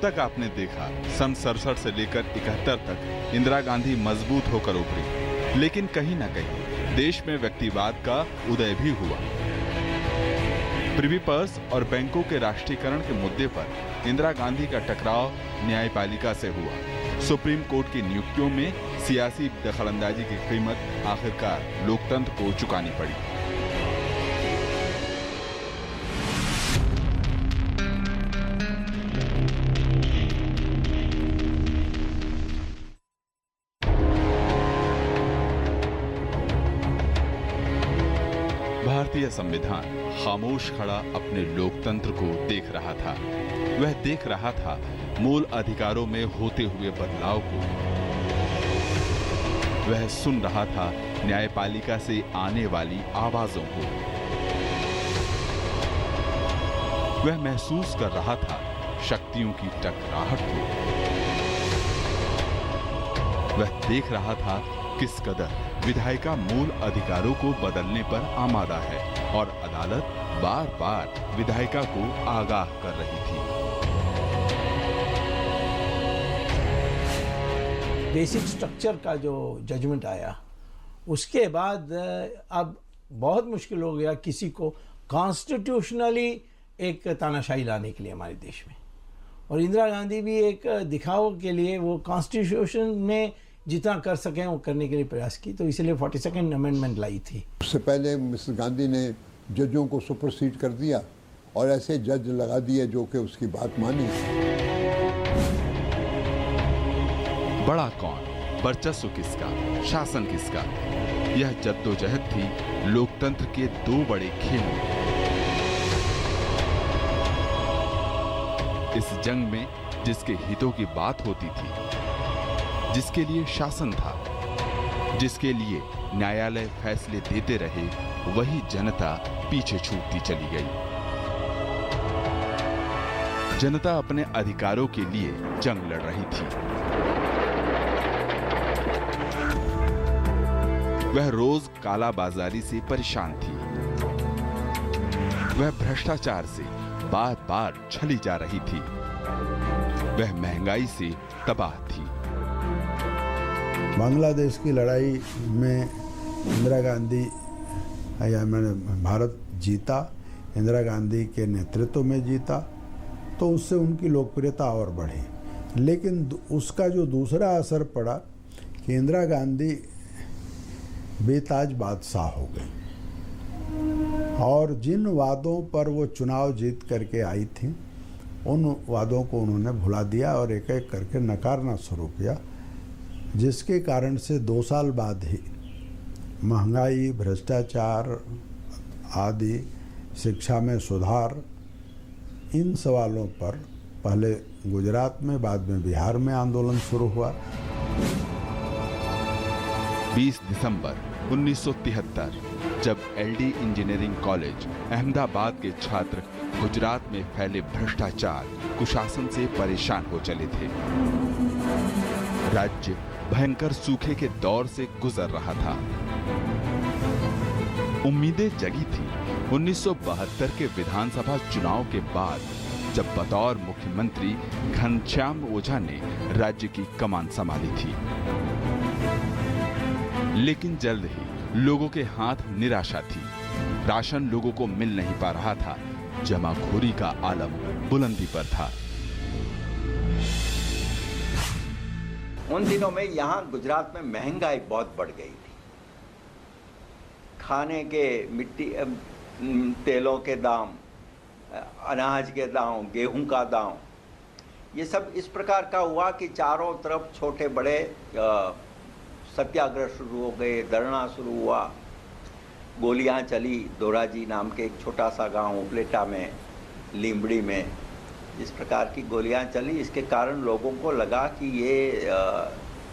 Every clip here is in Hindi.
अब तक आपने देखा सन 67 से लेकर 71 तक इंदिरा गांधी मजबूत होकर उभरी, लेकिन कहीं न कहीं देश में व्यक्तिवाद का उदय भी हुआ। प्रिवी पर्स और बैंकों के राष्ट्रीयकरण के मुद्दे पर इंदिरा गांधी का टकराव न्यायपालिका से हुआ। सुप्रीम कोर्ट की नियुक्तियों में सियासी दखलंदाजी की कीमत आखिरकार लोकतंत्र को चुकानी पड़ी। भारतीय संविधान खामोश खड़ा अपने लोकतंत्र को देख रहा था। वह देख रहा था मूल अधिकारों में होते हुए बदलाव को। वह सुन रहा था न्यायपालिका से आने वाली आवाजों को। वह महसूस कर रहा था शक्तियों की टकराहट को। वह देख रहा था किस कदर विधायिका मूल अधिकारों को बदलने पर आमादा है और अदालत बार बार विधायिका को आगाह कर रही थी। बेसिक स्ट्रक्चर का जो जजमेंट आया उसके बाद अब बहुत मुश्किल हो गया किसी को कॉन्स्टिट्यूशनली एक तानाशाही लाने के लिए हमारे देश में। और इंदिरा गांधी भी एक दिखाव के लिए वो कॉन्स्टिट्यूशन में जितना कर सकें वो करने के लिए प्रयास की, तो इसलिए 42nd अमेंडमेंट लाई थी। उससे पहले मिसेस गांधी ने जजों को सुपरसीड कर दिया और ऐसे जज लगा दिए जो कि उसकी बात मानी। बड़ा कौन, वर्चस्व किसका, शासन किसका, यह जद्दोजहद थी लोकतंत्र के दो बड़े खेलों। इस जंग में जिसके हितों की बात होती थी, जिसके लिए शासन था, जिसके लिए न्यायालय फैसले देते रहे, वही जनता पीछे छूटती चली गई। जनता अपने अधिकारों के लिए जंग लड़ रही थी। वह रोज कालाबाजारी से परेशान थी। वह भ्रष्टाचार से बार बार छली जा रही थी। वह महंगाई से तबाह थी। बांग्लादेश की लड़ाई में इंदिरा गांधी या मैंने भारत जीता, इंदिरा गांधी के नेतृत्व में जीता, तो उससे उनकी लोकप्रियता और बढ़ी। लेकिन उसका जो दूसरा असर पड़ा कि इंदिरा गांधी बेताज बादशाह हो गई और जिन वादों पर वो चुनाव जीत करके आई थी उन वादों को उन्होंने भुला दिया और एक एक करके नकारना शुरू किया, जिसके कारण से 2 साल बाद ही महंगाई, भ्रष्टाचार आदि, शिक्षा में सुधार, इन सवालों पर पहले गुजरात में बाद में बिहार में आंदोलन शुरू हुआ। 20 दिसंबर 1973 जब एलडी इंजीनियरिंग कॉलेज अहमदाबाद के छात्र गुजरात में फैले भ्रष्टाचार, कुशासन से परेशान हो चले थे। राज्य भयंकर सूखे के दौर से गुजर रहा था। उम्मीदें जगी थी 1972 के विधानसभा चुनाव के बाद, जब बतौर मुख्यमंत्री घनश्याम ओझा ने राज्य की कमान संभाली थी। लेकिन जल्द ही लोगों के हाथ निराशा थी। राशन लोगों को मिल नहीं पा रहा था। जमाखोरी का आलम बुलंदी पर था। उन दिनों में यहाँ गुजरात में महंगाई बहुत बढ़ गई थी। खाने के तेलों के दाम, अनाज के दाम, गेहूं का दाम, ये सब इस प्रकार का हुआ कि चारों तरफ छोटे बड़े सत्याग्रह शुरू हो गए, धरना शुरू हुआ, गोलियां चली। दोराजी नाम के एक छोटा सा गांव उपलेटा में, लीमड़ी में इस प्रकार की गोलियां चली। इसके कारण लोगों को लगा कि ये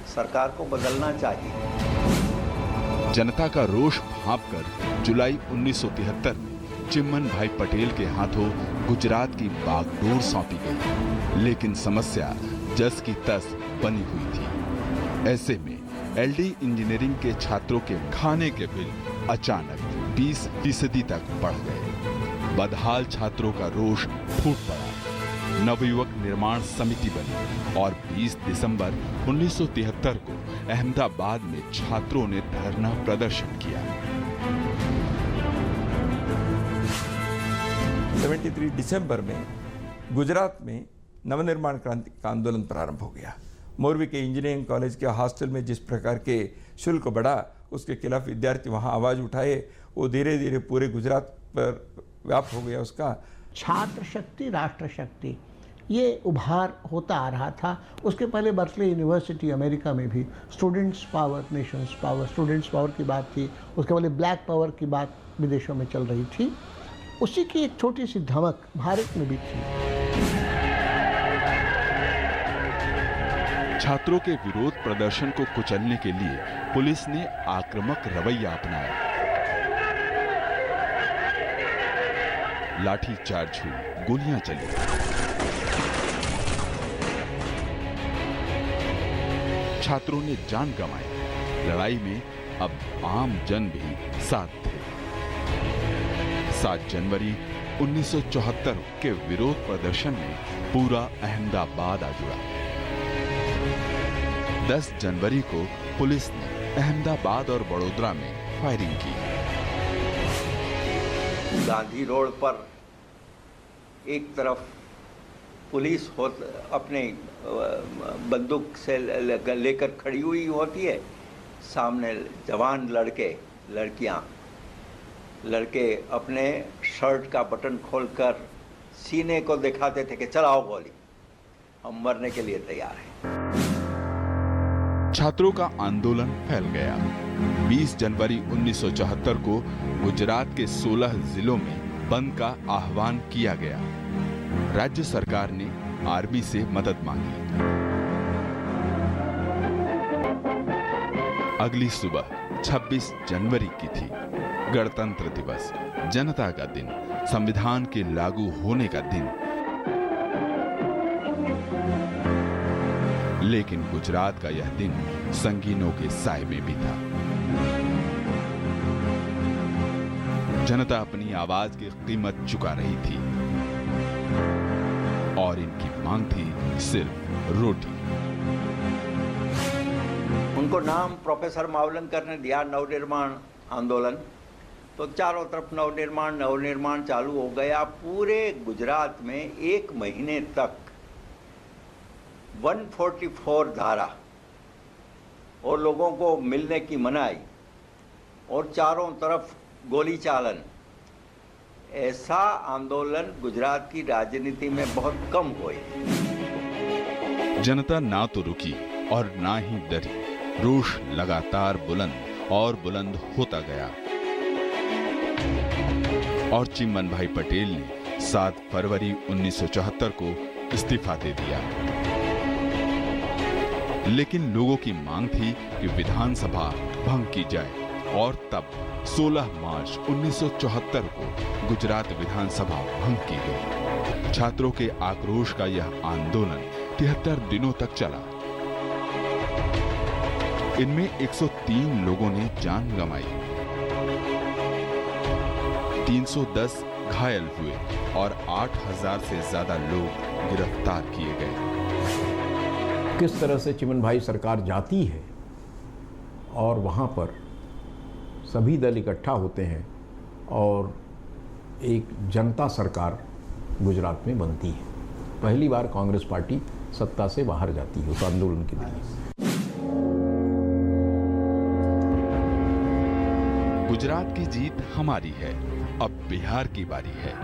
सरकार को बदलना चाहिए। जनता का रोष भांपकर जुलाई 1973 में चिम्मन भाई पटेल के हाथों गुजरात की बागडोर सौंपी गई। लेकिन समस्या जस की तस बनी हुई थी। ऐसे में एलडी इंजीनियरिंग के छात्रों के खाने के बिल अचानक 20% तक बढ़ गए। बदहाल छात्रों का रोष फूट पड़ा। नवयुवक निर्माण समिति बनी और 20 दिसंबर 1973 को अहमदाबाद में छात्रों ने धरना प्रदर्शन किया। 73 दिसंबर में गुजरात में नवनिर्माण क्रांति का आंदोलन प्रारंभ हो गया। मोरबी के इंजीनियरिंग कॉलेज के हॉस्टल में जिस प्रकार के शुल्क बढ़ा, उसके खिलाफ विद्यार्थी वहां आवाज उठाए, वो धीरे धीरे पूरे गुजरात पर व्याप्त हो गया। उसका छात्र शक्ति राष्ट्र शक्ति ये उभार होता आ रहा था। उसके पहले बर्कले यूनिवर्सिटी अमेरिका में भी students power Nations power, students power की बात थी। उसके पहले ब्लैक पावर की बात विदेशों में चल रही थी। उसी की एक छोटी सी धमक भारत में भी थी। छात्रों के विरोध प्रदर्शन को कुचलने के लिए पुलिस ने आक्रामक रवैया अपनाया। लाठीचार्ज हुई, गोलियां चली। छात्रों ने जान गंवाई। लड़ाई में अब आम जन भी साथ थे। 7 जनवरी 1974 के विरोध प्रदर्शन में पूरा अहमदाबाद आ जुड़ा। 10 जनवरी को पुलिस ने अहमदाबाद और बड़ोदरा में फायरिंग की। गांधी रोड पर एक तरफ पुलिस अपने बंदूक से लेकर खड़ी हुई होती है, सामने जवान लड़के लड़कियां, लड़के अपने शर्ट का बटन खोलकर सीने को दिखाते थे कि चलाओ गोली, हम मरने के लिए तैयार हैं। छात्रों का आंदोलन फैल गया। 20 जनवरी 1974 को गुजरात के 16 जिलों में बंद का आह्वान किया गया। राज्य सरकार ने आर्मी से मदद मांगी। अगली सुबह 26 जनवरी की थी। गणतंत्र दिवस, जनता का दिन, संविधान के लागू होने का दिन। लेकिन गुजरात का यह दिन संगीनों के साए में बीता। जनता अपनी आवाज की कीमत चुका रही थी और इनकी मांग थी सिर्फ रोटी। उनको नाम प्रोफेसर मावलंकर ने दिया नवनिर्माण आंदोलन। तो चारों तरफ नवनिर्माण चालू हो गया। पूरे गुजरात में 1 महीने तक 144 धारा और लोगों को मिलने की मनाही और चारों तरफ गोली चालन, ऐसा आंदोलन गुजरात की राजनीति में बहुत कम हुए। जनता ना तो रुकी और ना ही डरी। रोष लगातार बुलंद और बुलंद होता गया और चिमन भाई पटेल ने 7 फरवरी 1974 को इस्तीफा दे दिया। लेकिन लोगों की मांग थी कि विधानसभा भंग की जाए और तब 16 मार्च 1974 को गुजरात विधानसभा भंग की गई। छात्रों के आक्रोश का यह आंदोलन 73 दिनों तक चला। इनमें 103 लोगों ने जान गंवाई, 310 घायल हुए और 8000 से ज्यादा लोग गिरफ्तार किए गए। किस तरह से चिमन भाई सरकार जाती है और वहाँ पर सभी दल इकट्ठा होते हैं और एक जनता सरकार गुजरात में बनती है। पहली बार कांग्रेस पार्टी सत्ता से बाहर जाती है उस आंदोलन के लिए। गुजरात की जीत हमारी है, अब बिहार की बारी है।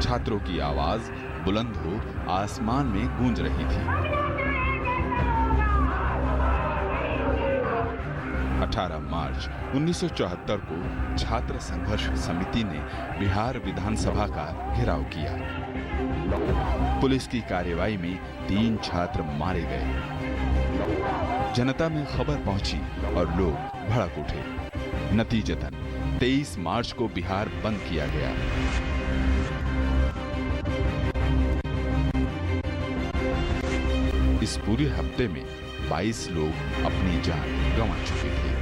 छात्रों की आवाज बुलंद हो आसमान में गूंज रही थी। 18 मार्च 1974 को छात्र संघर्ष समिति ने बिहार विधानसभा का घेराव किया। पुलिस की कार्रवाई में 3 छात्र मारे गए। जनता में खबर पहुंची और लोग भड़क उठे। नतीजतन 23 मार्च को बिहार बंद किया गया। इस पूरे हफ्ते में 22 लोग अपनी जान गंवा चुके थे।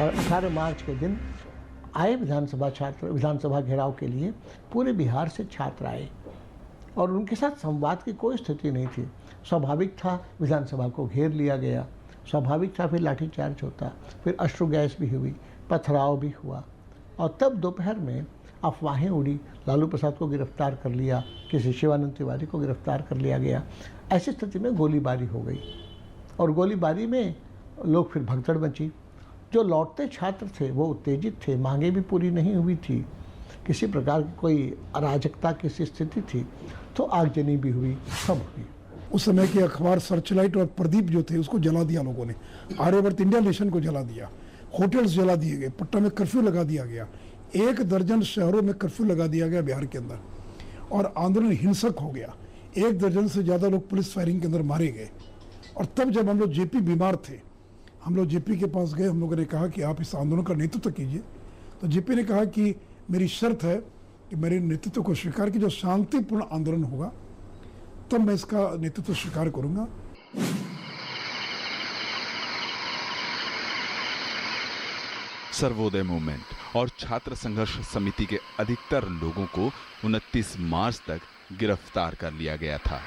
और 18 मार्च के दिन आए विधानसभा घेराव के लिए पूरे बिहार से छात्र आए और उनके साथ संवाद की कोई स्थिति नहीं थी। स्वाभाविक था विधानसभा को घेर लिया गया, स्वाभाविक था फिर लाठीचार्ज होता, फिर अश्रु गैस भी हुई, पथराव भी हुआ और तब दोपहर में अफवाहें उड़ी, लालू प्रसाद को गिरफ्तार कर लिया, किसी शिवानंद तिवारी को गिरफ्तार कर लिया गया। ऐसी स्थिति में गोलीबारी हो गई और गोलीबारी में लोग फिर भगदड़ मची। जो लौटते छात्र थे वो उत्तेजित थे, मांगे भी पूरी नहीं हुई थी, किसी प्रकार की कोई अराजकता की स्थिति थी, तो आगजनी भी हुई, सब हुई। उस समय के अखबार सर्चलाइट और प्रदीप जो थे उसको जला दिया लोगों ने, आर्यवर्त इंडिया नेशन को जला दिया, होटल्स जला दिए गए, पटना में कर्फ्यू लगा दिया गया, 1 दर्जन शहरों में कर्फ्यू लगा दिया गया बिहार के अंदर और आंदोलन हिंसक हो गया। 1 दर्जन से ज़्यादा लोग पुलिस फायरिंग के अंदर मारे गए। और तब जब हम लोग जेपी बीमार थे, हम लोग जेपी के पास गए, हम लोगों ने कहा कि आप इस आंदोलन का नेतृत्व कीजिए। तो जेपी ने कहा कि मेरी शर्त है कि मेरे नेतृत्व को स्वीकार की, जो शांतिपूर्ण आंदोलन होगा तब मैं इसका नेतृत्व स्वीकार करूंगा। सर्वोदय मूवमेंट और छात्र संघर्ष समिति के अधिकतर लोगों को 29 मार्च तक गिरफ्तार कर लिया गया था।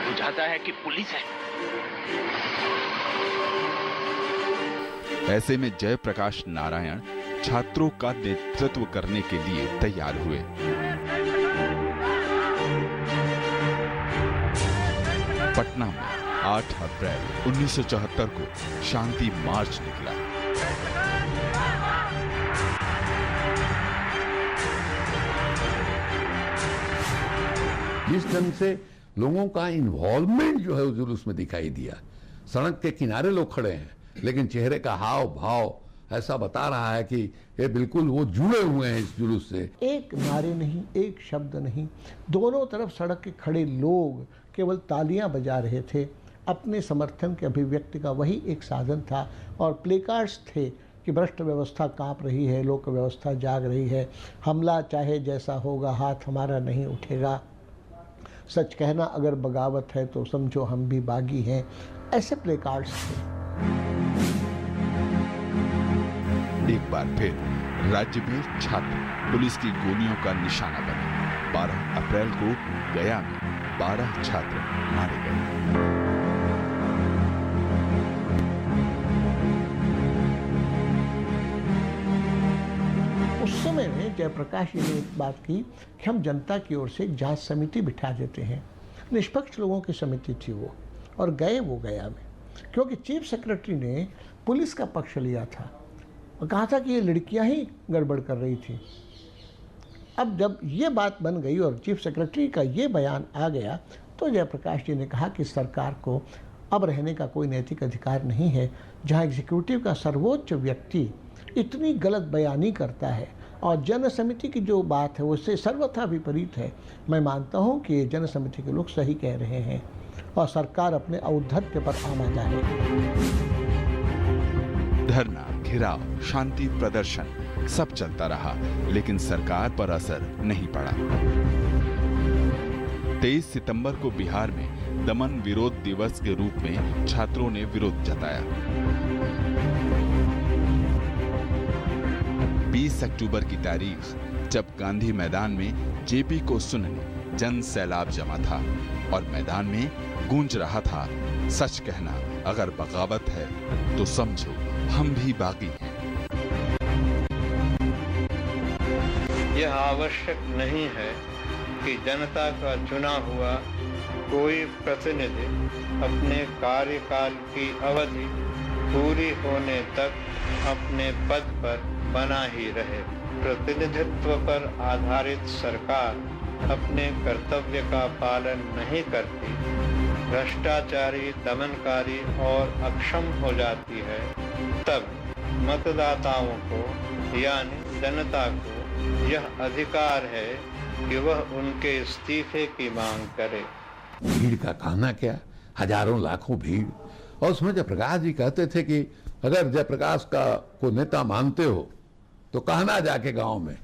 बुझाता है कि पुलिस है। ऐसे में जयप्रकाश नारायण छात्रों का नेतृत्व करने के लिए तैयार हुए। पटना में 8 अप्रैल 1974 को शांति मार्च निकला। जिस ढंग से लोगों का इन्वॉल्वमेंट जो है उस जुलूस में दिखाई दिया, सड़क के किनारे लोग खड़े हैं लेकिन चेहरे का हाव भाव ऐसा बता रहा है कि ये बिल्कुल वो जुड़े हुए हैं इस जुलूस से। एक नारे नहीं, एक शब्द नहीं, दोनों तरफ सड़क के खड़े लोग केवल तालियां बजा रहे थे। अपने समर्थन के अभिव्यक्ति का वही एक साधन था और प्लेकार्ड्स थे कि भ्रष्ट व्यवस्था कांप रही है, लोक व्यवस्था जाग रही है, हमला चाहे जैसा होगा हाथ हमारा नहीं उठेगा, सच कहना अगर बगावत है तो समझो हम भी बागी हैं, ऐसे प्लेकार्ड्स थे। एक बार फिर राज्य में छात्र पुलिस की गोलियों का निशाना बने। 12 अप्रैल को गया में 12 छात्र मारे गए। उस समय में जयप्रकाश जी ने एक बात की कि हम जनता की ओर से एक जांच समिति बिठा देते हैं। निष्पक्ष लोगों की समिति थी वो, और गए वो गया में, क्योंकि चीफ सेक्रेटरी ने पुलिस का पक्ष लिया था और कहा था कि ये लड़कियां ही गड़बड़ कर रही थी। अब जब ये बात बन गई और चीफ सेक्रेटरी का ये बयान आ गया तो जयप्रकाश जी ने कहा कि सरकार को अब रहने का कोई नैतिक अधिकार नहीं है जहां एग्जीक्यूटिव का सर्वोच्च व्यक्ति इतनी गलत बयानी करता है और जन समिति की जो बात है वो उससे सर्वथा विपरीत है। मैं मानता हूं कि जन समिति के लोग सही कह रहे हैं और सरकार अपने औद्धत्य पर आमादा है। धरना, घेराव, शांति प्रदर्शन सब चलता रहा लेकिन सरकार पर असर नहीं पड़ा। 23 सितंबर को बिहार में दमन विरोध दिवस के रूप में छात्रों ने विरोध जताया। 20 अक्टूबर की तारीख जब गांधी मैदान में जेपी को सुनने जन सैलाब जमा था और मैदान में गूंज रहा था, सच कहना अगर बगावत है तो समझो हम भी बागी हैं। यह आवश्यक नहीं है कि जनता का चुना हुआ कोई प्रतिनिधि अपने कार्यकाल की अवधि पूरी होने तक अपने पद पर बना ही रहे। प्रतिनिधित्व पर आधारित सरकार अपने कर्तव्य का पालन नहीं करती, भ्रष्टाचारी, दमनकारी और अक्षम हो जाती है, तब मतदाताओं को यानी जनता को यह अधिकार है कि वह उनके इस्तीफे की मांग करे। भीड़ का कहना क्या, हजारों लाखों भीड़। और उसमें जयप्रकाश जी कहते थे कि अगर जयप्रकाश का को नेता मानते हो तो कहना जाके गांव में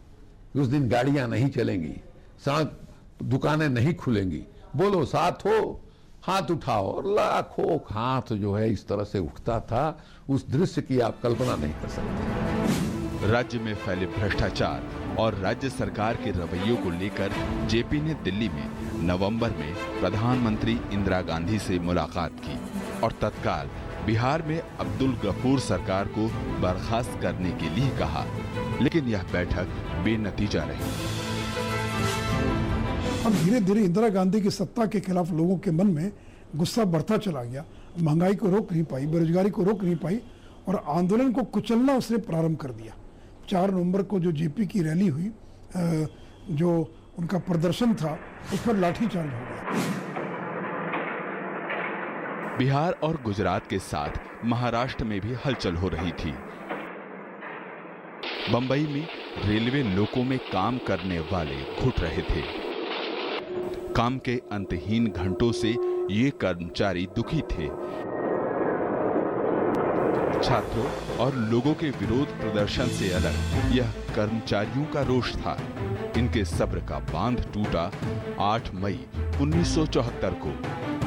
उस दिन गाड़ियां नहीं चलेंगी, सड़क दुकानें नहीं खुलेंगी, बोलो साथ हो हाथ उठाओ, और लाखों हाथ जो है इस तरह से उठता था, उस दृश्य की आप कल्पना नहीं कर सकते। राज्य में फैले भ्रष्टाचार और राज्य सरकार के रवैयों को लेकर जेपी ने दिल्ली में नवंबर में प्रधानमंत्री इंदिरा गांधी से मुलाकात की और तत्काल बिहार में अब्दुल गफूर सरकार को बर्खास्त करने के लिए कहा, लेकिन यह बैठक बेनतीजा रही। अब धीरे धीरे इंदिरा गांधी की सत्ता के खिलाफ लोगों के मन में गुस्सा बढ़ता चला गया। महंगाई को रोक नहीं पाई, बेरोजगारी को रोक नहीं पाई और आंदोलन को कुचलना उसने प्रारंभ कर दिया। 4 नवंबर को जो जेपी की रैली हुई, जो उनका प्रदर्शन था, उस पर लाठीचार्ज हो गया। बिहार और गुजरात के साथ महाराष्ट्र में भी हलचल हो रही थी। बंबई में रेलवे लोको में काम करने वाले घुट रहे थे। काम के अंतहीन घंटों से ये कर्मचारी दुखी थे। छात्रों और लोगों के विरोध प्रदर्शन से अलग यह कर्मचारियों का रोष था। इनके सब्र का बांध टूटा 8 मई 1974 को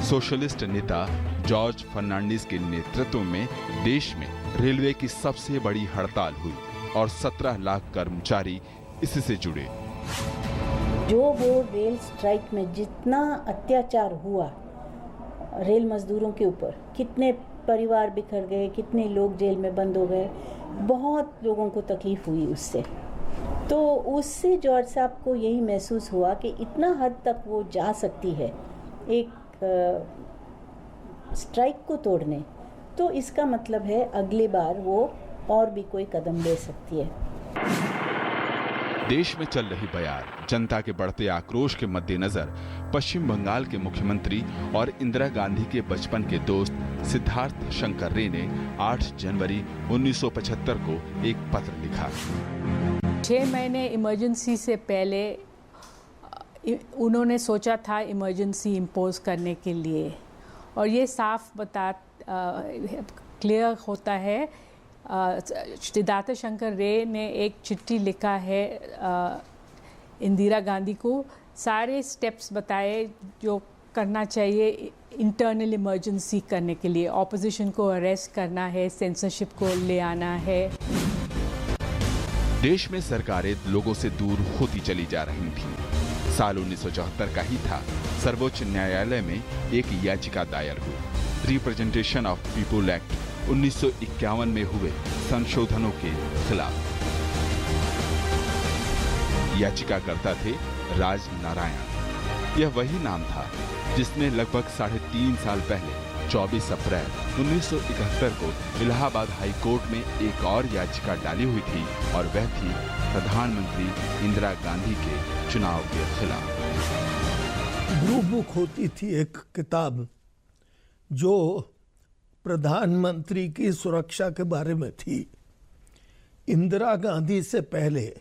सोशलिस्ट नेता जॉर्ज फर्नांडिस के नेतृत्व में देश में रेलवे की सबसे बड़ी हड़ताल हुई और 17 लाख कर्मचारी इससे जुड़े। जो वो रेल स्ट्राइक में जितना अत्याचार हुआ रेल मजदूरों के ऊपर, कितने परिवार बिखर गए, कितने लोग जेल में बंद हो गए, बहुत लोगों को तकलीफ हुई उससे। तो उससे जॉर्ज साहब को यही महसूस हुआ कि इतना हद तक वो जा सकती है एक स्ट्राइक को तोड़ने, तो इसका मतलब है अगली बार वो और भी कोई कदम ले सकती है। देश में चल रही बयार जनता के बढ़ते आक्रोश के मद्देनजर पश्चिम बंगाल के मुख्यमंत्री और इंदिरा गांधी के बचपन के दोस्त सिद्धार्थ शंकर रे ने 8 जनवरी 1975 को एक पत्र लिखा। 6 महीने इमरजेंसी से पहले उन्होंने सोचा था इमरजेंसी इम्पोज करने के लिए, और ये साफ क्लियर होता है। सिद्धार्थ शंकर रे ने एक चिट्ठी लिखा है इंदिरा गांधी को, सारे स्टेप्स बताए जो करना चाहिए इंटरनल इमरजेंसी करने के लिए। ऑपोजिशन को अरेस्ट करना है, सेंसरशिप को ले आना है। देश में सरकारें लोगों से दूर होती चली जा रही थीं। साल 1974 का ही था, सर्वोच्च न्यायालय में एक याचिका दायर हुई। रिप्रेजेंटेशन ऑफ पीपुल एक्ट 1951 में हुए संशोधनों के खिलाफ। याचिकाकर्ता थे राज नारायण। यह वही नाम था जिसने लगभग 3.5 साल पहले 24 अप्रैल 1971 को इलाहाबाद हाई कोर्ट में एक और याचिका डाली हुई थी, और वह थी प्रधानमंत्री इंदिरा गांधी के चुनाव के खिलाफ। ब्लू बुक होती थी एक किताब जो प्रधानमंत्री की सुरक्षा के बारे में थी। इंदिरा गांधी से पहले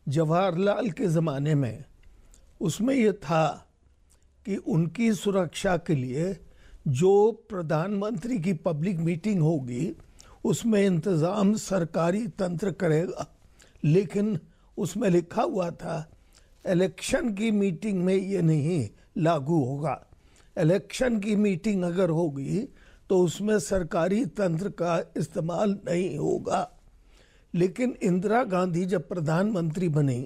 जवाहरलाल के ज़माने में उसमें यह था कि उनकी सुरक्षा के लिए जो प्रधानमंत्री की पब्लिक मीटिंग होगी उसमें इंतज़ाम सरकारी तंत्र करेगा, लेकिन उसमें लिखा हुआ था इलेक्शन की मीटिंग में ये नहीं लागू होगा। इलेक्शन की मीटिंग अगर होगी तो उसमें सरकारी तंत्र का इस्तेमाल नहीं होगा। लेकिन इंदिरा गांधी जब प्रधानमंत्री बनी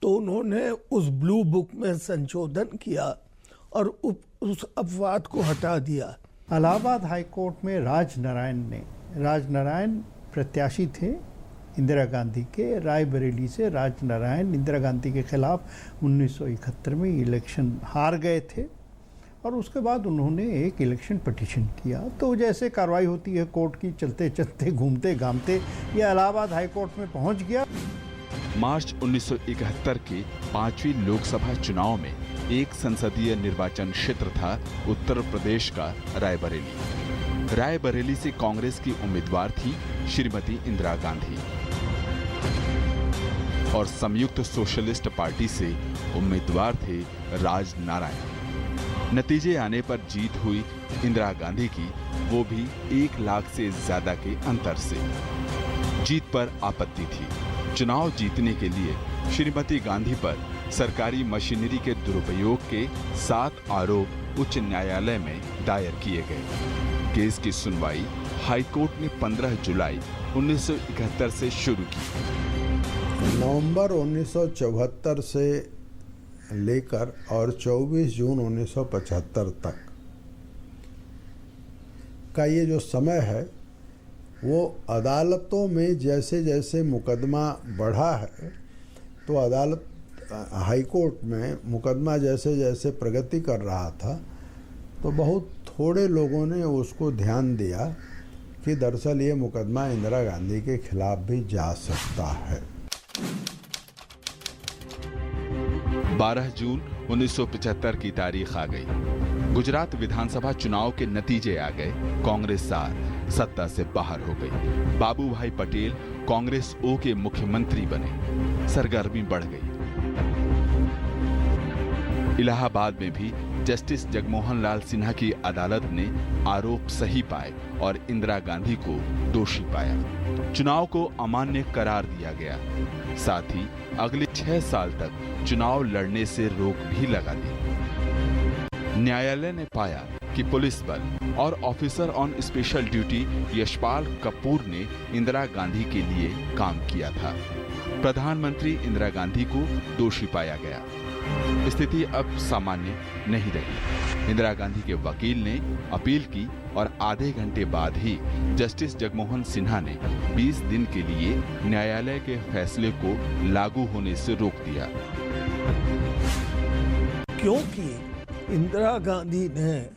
तो उन्होंने उस ब्लू बुक में संशोधन किया और उस अपवाद को हटा दिया। इलाहाबाद हाई कोर्ट में राज नारायण प्रत्याशी थे इंदिरा गांधी के। रायबरेली से राज नारायण इंदिरा गांधी के खिलाफ 1971 में इलेक्शन हार गए थे, और उसके बाद उन्होंने एक इलेक्शन पिटीशन किया। तो जैसे कार्रवाई होती है कोर्ट की, चलते चलते घूमते घामते ये इलाहाबाद हाई कोर्ट में पहुंच गया। मार्च 1971 के 5वीं लोकसभा चुनाव में एक संसदीय निर्वाचन क्षेत्र था उत्तर प्रदेश का रायबरेली। रायबरेली से कांग्रेस की उम्मीदवार थी श्रीमती इंदिरा गांधी और संयुक्त सोशलिस्ट पार्टी से उम्मीदवार थे राज नारायण। नतीजे आने पर जीत हुई इंदिरा गांधी की, वो भी 1 लाख से ज्यादा के अंतर से। जीत पर आपत्ति थी। चुनाव जीतने के लिए श्रीमती गांधी पर सरकारी मशीनरी के दुरुपयोग के 7 आरोप उच्च न्यायालय में दायर किए गए। केस की सुनवाई हाईकोर्ट ने 15 जुलाई 1971 से शुरू की। नवंबर 1974 से लेकर और 24 जून 1975 तक का ये जो समय है, वो अदालतों में जैसे जैसे मुकदमा बढ़ा है, तो अदालत हाईकोर्ट में मुकदमा जैसे जैसे प्रगति कर रहा था, तो बहुत थोड़े लोगों ने उसको ध्यान दिया कि दरअसल ये मुकदमा इंदिरा गांधी के खिलाफ भी जा सकता है। 12 जून 1975 की तारीख आ गई। गुजरात विधानसभा चुनाव के नतीजे आ गए। कांग्रेस सत्ता से बाहर हो गई। बाबू भाई पटेल कांग्रेस ओ के मुख्यमंत्री बने। सरगर्मी बढ़ गई। इलाहाबाद में भी जस्टिस जगमोहन लाल सिन्हा की अदालत ने आरोप सही पाए और इंदिरा गांधी को दोषी पाया। चुनाव को अमान्य करार दिया गया। साथ ही अगले 6 साल तक चुनाव लड़ने से रोक भी लगा दी। न्यायालय ने पाया कि पुलिस बल और officer on special duty Yashpal Kapoor ने इंदिरा गांधी के लिए काम किया था। प्रधानमंत्री इंदिरा गांधी को दोषी पाया गया। स्थिति अब सामान्य नहीं रही। इंदिरा गांधी के वकील ने अपील की और आधे घंटे बाद ही जस्टिस जगमोहन सिन्हा ने 20 दिन के लिए न्यायालय के फैसले को लागू होने से रोक दिया। क्योंकि इंदिरा गांधी ने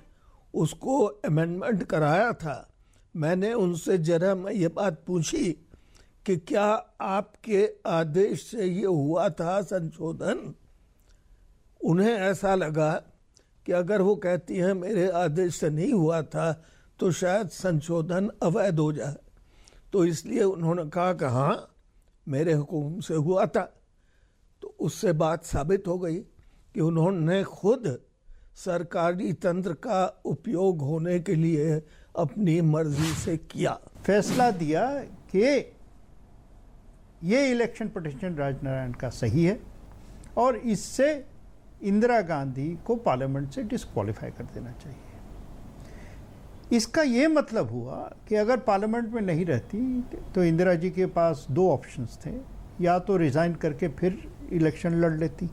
उसको अमेंडमेंट कराया था, मैंने उनसे जरा मैं ये बात पूछी कि क्या आपके आदेश से ये हुआ था संशोधन? उन्हें ऐसा लगा कि अगर वो कहती हैं मेरे आदेश से नहीं हुआ था तो शायद संशोधन अवैध हो जाए, तो इसलिए उन्होंने कहा कि हाँ मेरे हुक्म से हुआ था। तो उससे बात साबित हो गई कि उन्होंने खुद सरकारी तंत्र का उपयोग होने के लिए अपनी मर्जी से किया। फैसला दिया कि ये इलेक्शन पिटीशन राजनारायण का सही है और इससे इंदिरा गांधी को पार्लियामेंट से डिस्क्वालीफाई कर देना चाहिए। इसका ये मतलब हुआ कि अगर पार्लियामेंट में नहीं रहती तो इंदिरा जी के पास 2 ऑप्शंस थे, या तो रिजाइन करके फिर इलेक्शन लड़ लेती,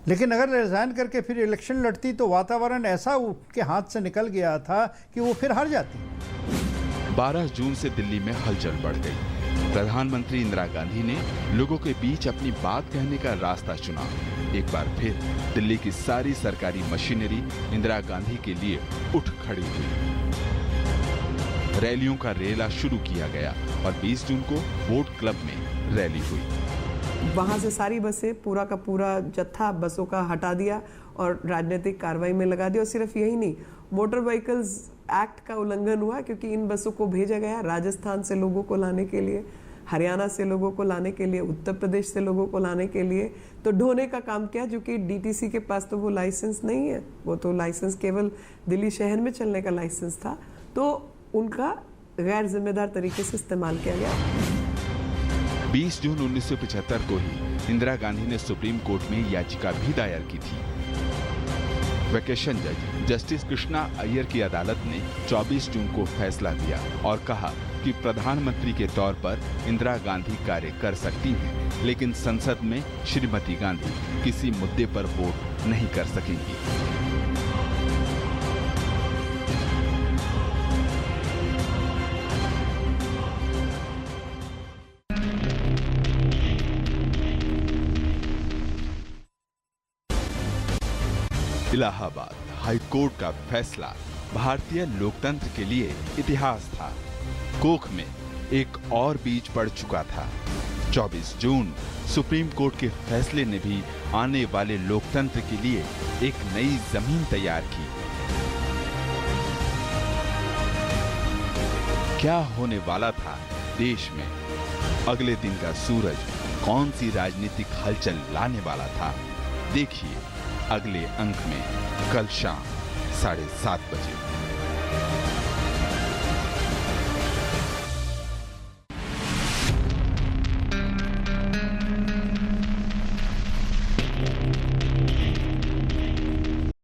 लेकिन अगर रिजाइन करके फिर इलेक्शन लड़ती तो वातावरण ऐसा उनके हाथ से निकल गया था कि वो फिर हार जाती। 12 जून से दिल्ली में हलचल बढ़ गई। प्रधानमंत्री इंदिरा गांधी ने लोगों के बीच अपनी बात कहने का रास्ता चुना। एक बार फिर दिल्ली की सारी सरकारी मशीनरी इंदिरा गांधी के लिए उठ खड़ी हुई। रैलियों का रेला शुरू किया गया और 20 जून को वोट क्लब में रैली हुई। वहां से सारी बसें, पूरा का पूरा जत्था बसों का हटा दिया और राजनीतिक कार्रवाई में लगा दिया। और सिर्फ यही नहीं, मोटर व्हीकल्स एक्ट का उल्लंघन हुआ, क्योंकि इन बसों को भेजा गया राजस्थान से लोगों को लाने के लिए, हरियाणा से लोगों को लाने के लिए, उत्तर प्रदेश से लोगों को लाने के लिए। तो ढोने का काम किया, जो कि डीटीसी के पास तो वो लाइसेंस नहीं है, वो तो लाइसेंस केवल दिल्ली शहर में चलने का लाइसेंस था, तो उनका गैर जिम्मेदार तरीके से इस्तेमाल किया गया। 20 जून 1975 को ही इंदिरा गांधी ने सुप्रीम कोर्ट में याचिका भी दायर की थी। वेकेशन जज जस्टिस कृष्णा अय्यर की अदालत ने 24 जून को फैसला दिया और कहा कि प्रधानमंत्री के तौर पर इंदिरा गांधी कार्य कर सकती हैं, लेकिन संसद में श्रीमती गांधी किसी मुद्दे पर वोट नहीं कर सकेंगी। इलाहाबाद हाईकोर्ट का फैसला भारतीय लोकतंत्र के लिए इतिहास था। कोख में एक और बीज पड़ चुका था। 24 जून सुप्रीम कोर्ट के फैसले ने भी आने वाले लोकतंत्र के लिए एक नई जमीन तैयार की। क्या होने वाला था देश में? अगले दिन का सूरज कौन सी राजनीतिक हलचल लाने वाला था? देखिए अगले अंक में कल शाम 7:30 बजे।